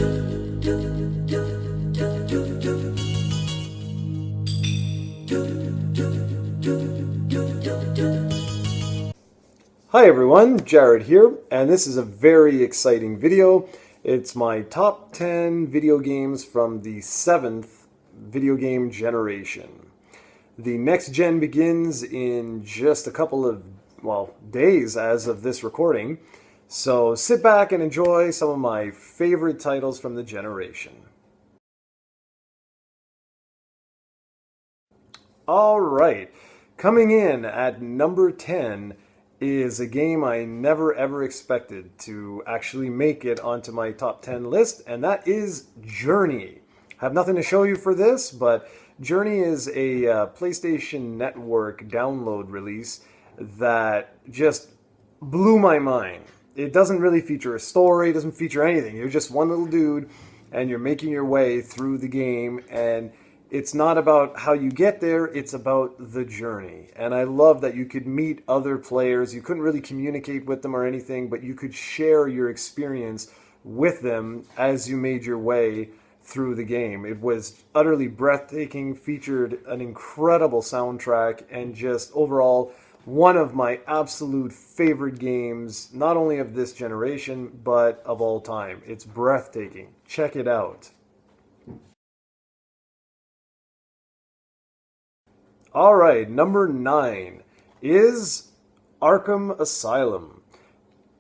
Hi everyone, Jarrod here, and this is a very exciting video. It's my top 10 video games from the 7th video game generation. The next gen begins in just a couple of, days as of this recording, so sit back and enjoy some of my favorite titles from the generation. Alright, coming in at number 10 is a game I never ever expected to actually make it onto my top 10 list, and that is Journey. I have nothing to show you for this, but Journey is a PlayStation Network download release that just blew my mind. It doesn't really feature a story, it doesn't feature anything. You're just one little dude and you're making your way through the game, and it's not about how you get there, it's about the journey. And I love that you could meet other players. You couldn't really communicate with them or anything, but you could share your experience with them as you made your way through the game. It was utterly breathtaking, featured an incredible soundtrack, and just overall one of my absolute favorite games, not only of this generation, but of all time. It's breathtaking. Check it out. Alright, number 9 is Arkham Asylum.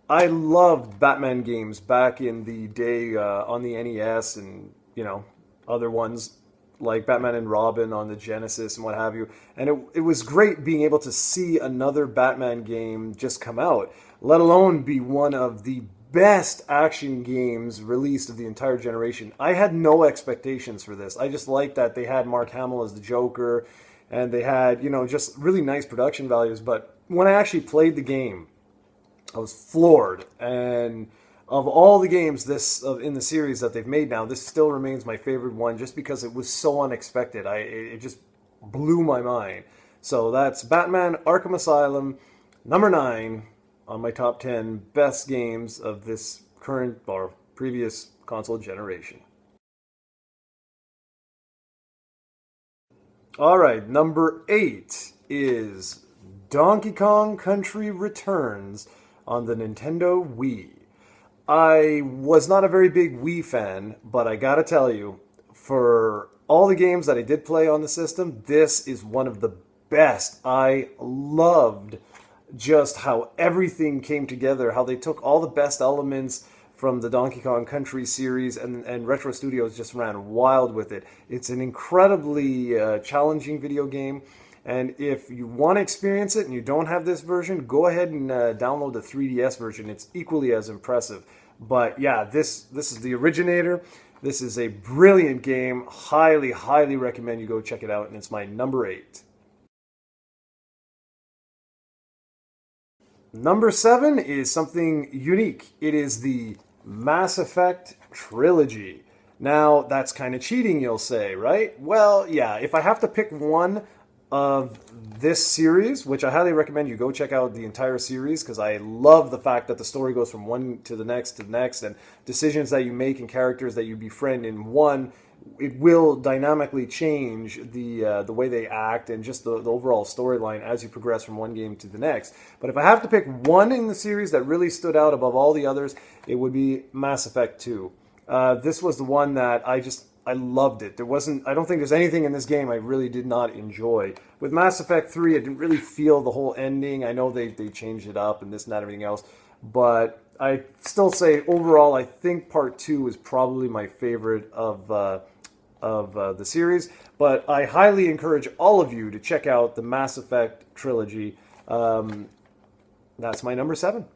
I loved Batman games back in the day on the NES and, other ones like Batman and Robin on the Genesis and what have you. And it was great being able to see another Batman game just come out, let alone be one of the best action games released of the entire generation. I had no expectations for this. I just liked that they had Mark Hamill as the Joker, and they had, just really nice production values. But when I actually played the game, I was floored. And of all the games in the series that they've made now, this still remains my favorite one just because it was so unexpected. It just blew my mind. So that's Batman Arkham Asylum, number 9 on my top 10 best games of this current or previous console generation. Alright, number 8 is Donkey Kong Country Returns on the Nintendo Wii. I was not a very big Wii fan, but I gotta tell you, for all the games that I did play on the system, this is one of the best. I loved just how everything came together, how they took all the best elements from the Donkey Kong Country series, and Retro Studios just ran wild with it. It's an incredibly challenging video game, and if you want to experience it and you don't have this version, go ahead and download the 3DS version. It's equally as impressive. But yeah, this is the originator. This is a brilliant game. Highly, highly recommend you go check it out, and it's my number 8. Number 7 is something unique. It is the Mass Effect Trilogy. Now, that's kind of cheating, you'll say, right? Well, yeah, if I have to pick one of this series, which I highly recommend you go check out the entire series, because I love the fact that the story goes from one to the next, and decisions that you make and characters that you befriend in one, it will dynamically change the way they act and just the overall storyline as you progress from one game to the next. But if I have to pick one in the series that really stood out above all the others, it would be Mass Effect 2. This was the one that I loved it. I don't think there's anything in this game I really did not enjoy. With Mass Effect 3, I didn't really feel the whole ending. I know they changed it up and this and that and everything else, but I still say overall, I think Part 2 is probably my favorite of the series. But I highly encourage all of you to check out the Mass Effect trilogy. That's my number 7.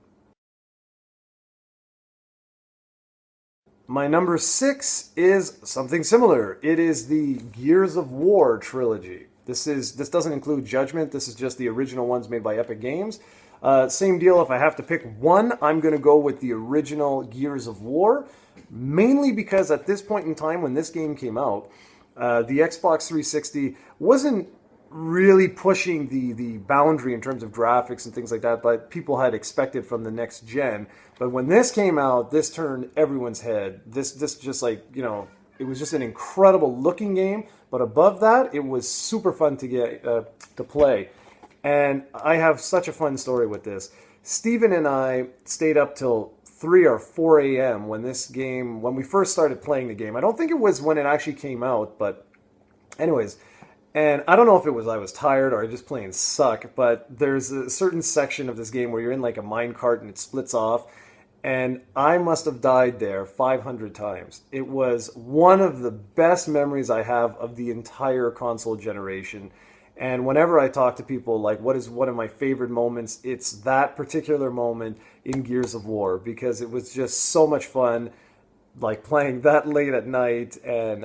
My number 6 is something similar. It is the Gears of War trilogy. This doesn't include Judgment. This is just the original ones made by Epic Games. Same deal. If I have to pick one, I'm going to go with the original Gears of War, mainly because at this point in time when this game came out, the Xbox 360 wasn't really pushing the boundary in terms of graphics and things like that, but people had expected from the next gen. But when this came out, this turned everyone's head. This just like, you know, it was just an incredible looking game. But above that, it was super fun to get to play. And I have such a fun story with this. Steven and I stayed up till 3 or 4 a.m. when we first started playing the game. I don't think it was when it actually came out, but anyways. And I don't know if it was I was tired or I just plain suck, but there's a certain section of this game where you're in like a minecart and it splits off. And I must have died there 500 times. It was one of the best memories I have of the entire console generation. And whenever I talk to people, like, what is one of my favorite moments, it's that particular moment in Gears of War, because it was just so much fun, like playing that late at night and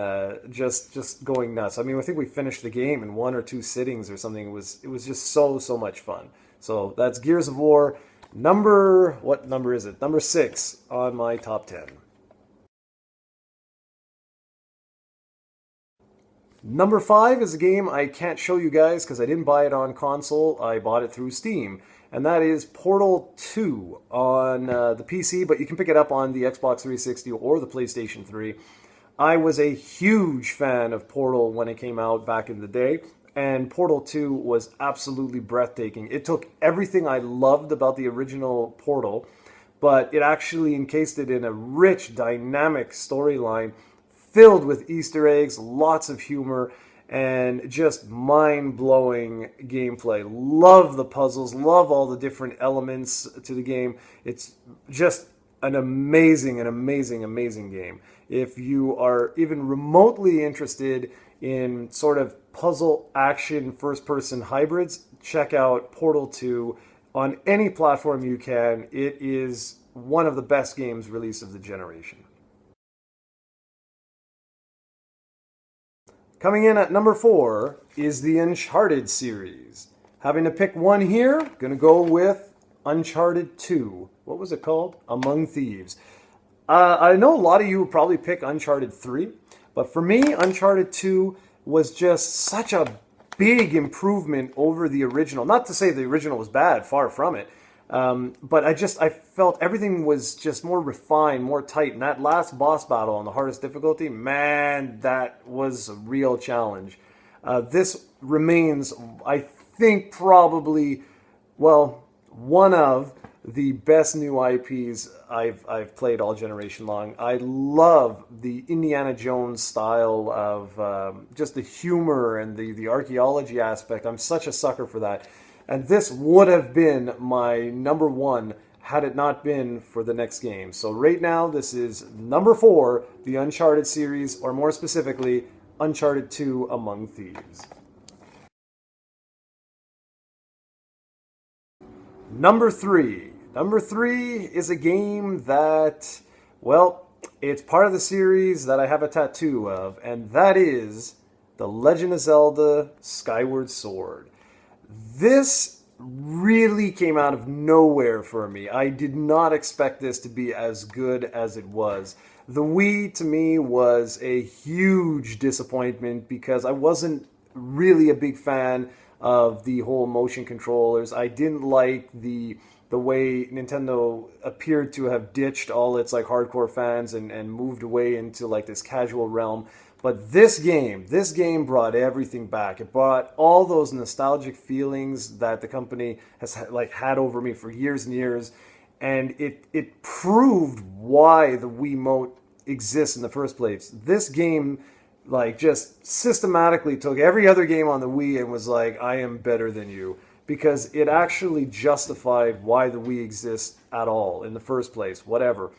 just going nuts. I mean, I think we finished the game in 1 or 2 sittings or something. It was just so much fun. So that's Gears of War. What number is it? Number 6 on my top 10. Number 5 is a game I can't show you guys because I didn't buy it on console. I bought it through Steam. And that is Portal 2 on the PC, but you can pick it up on the Xbox 360 or the PlayStation 3. I was a huge fan of Portal when it came out back in the day, and Portal 2 was absolutely breathtaking. It took everything I loved about the original Portal, but it actually encased it in a rich, dynamic storyline filled with Easter eggs, lots of humor, and just mind-blowing gameplay. Love the puzzles, love all the different elements to the game. It's just an amazing game. If you are even remotely interested in sort of puzzle action first-person hybrids, check out Portal 2 on any platform you can. It is one of the best games released of the generation. Coming in at number 4 is the Uncharted series. Having to pick one here, gonna go with Uncharted 2. What was it called? Among Thieves. I know a lot of you would probably pick Uncharted 3, but for me, Uncharted 2 was just such a big improvement over the original. Not to say the original was bad, far from it. But I felt everything was just more refined, more tight. And that last boss battle on the hardest difficulty, man, that was a real challenge. This remains, I think, probably, well, one of the best new IPs I've played all generation long. I love the Indiana Jones style of just the humor and the archaeology aspect. I'm such a sucker for that. And this would have been my number 1 had it not been for the next game. So right now, this is number 4, the Uncharted series, or more specifically, Uncharted 2 Among Thieves. Number 3. Number 3 is a game that, well, it's part of the series that I have a tattoo of, and that is The Legend of Zelda Skyward Sword. This really came out of nowhere for me. I did not expect this to be as good as it was. The Wii, to me, was a huge disappointment because I wasn't really a big fan of the whole motion controllers. I didn't like the way Nintendo appeared to have ditched all its like hardcore fans and moved away into like this casual realm. But this game brought everything back. It brought all those nostalgic feelings that the company has like had over me for years and years, and it proved why the Wiimote exists in the first place. This game like just systematically took every other game on the Wii and was like, I am better than you, because it actually justified why the Wii exists at all in the first place. Whatever.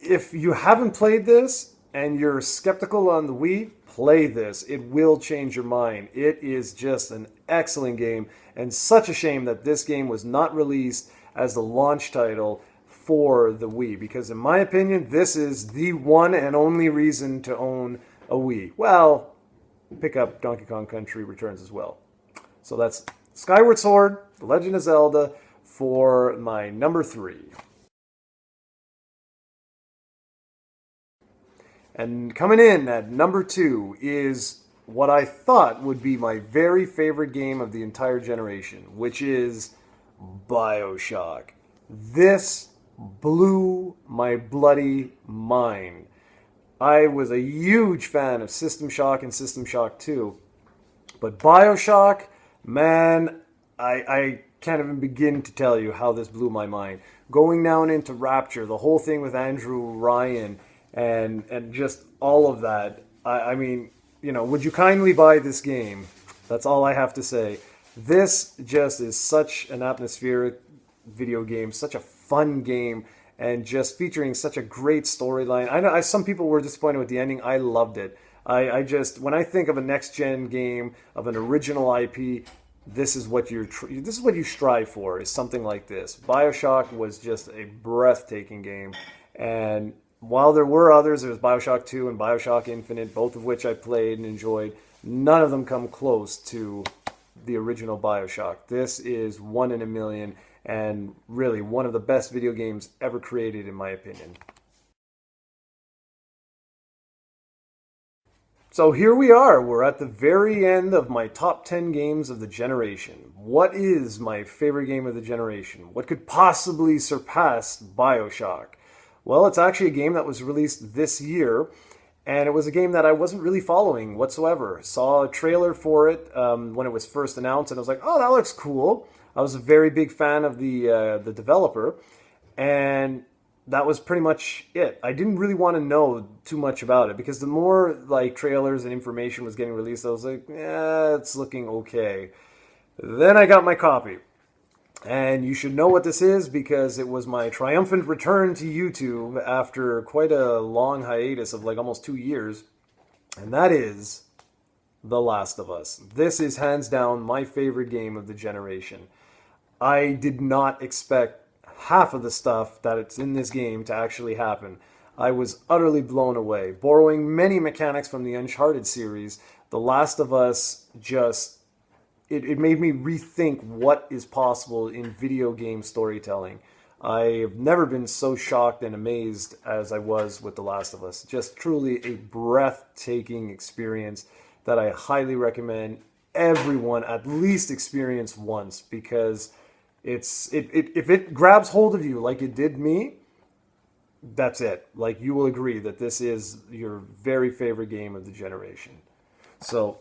If you haven't played this and you're skeptical on the Wii, play this. It will change your mind. It is just an excellent game, and such a shame that this game was not released as the launch title for the Wii, because in my opinion, this is the one and only reason to own a Wii. Well, pick up Donkey Kong Country Returns as well. So that's Skyward Sword, The Legend of Zelda, for my number 3. And coming in at number 2 is what I thought would be my very favorite game of the entire generation, which is Bioshock. This blew my bloody mind. I was a huge fan of System Shock and System Shock 2, but Bioshock, man, I can't even begin to tell you how this blew my mind. Going down into Rapture, the whole thing with Andrew Ryan, and just all of that. I mean, would you kindly buy this game? That's all I have to say. This just is such an atmospheric video game, such a fun game, and just featuring such a great storyline. I know some people were disappointed with the ending. I loved it. I just, when I think of a next-gen game, of an original IP, this is what you strive for, is something like this. Bioshock was just a breathtaking game, and while there were others, there was Bioshock 2 and Bioshock Infinite, both of which I played and enjoyed. None of them come close to the original Bioshock. This is one in a million, and really one of the best video games ever created, in my opinion. So here we are. We're at the very end of my top 10 games of the generation. What is my favorite game of the generation? What could possibly surpass Bioshock? Well, it's actually a game that was released this year, and it was a game that I wasn't really following whatsoever. Saw a trailer for it when it was first announced, and I was like, oh, that looks cool. I was a very big fan of the developer, and that was pretty much it. I didn't really want to know too much about it, because the more trailers and information was getting released, I was like, yeah, it's looking okay. Then I got my copy. And you should know what this is, because it was my triumphant return to YouTube after quite a long hiatus of almost 2 years. And that is The Last of Us. This is hands down my favorite game of the generation. I did not expect half of the stuff that it's in this game to actually happen. I was utterly blown away. Borrowing many mechanics from the Uncharted series, The Last of Us just... It made me rethink what is possible in video game storytelling. I have never been so shocked and amazed as I was with The Last of Us. Just truly a breathtaking experience that I highly recommend everyone at least experience once, because if it grabs hold of you like it did me, that's it. You will agree that this is your very favorite game of the generation. So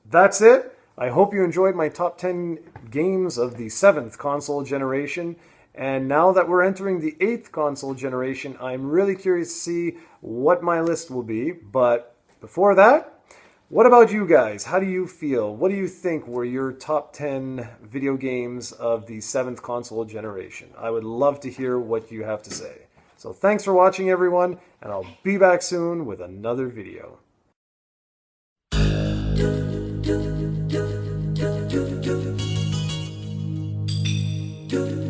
that's it. I hope you enjoyed my top 10 games of the 7th console generation. And now that we're entering the 8th console generation, I'm really curious to see what my list will be. But before that, what about you guys? How do you feel? What do you think were your top 10 video games of the 7th console generation? I would love to hear what you have to say. So thanks for watching, everyone, and I'll be back soon with another video. Do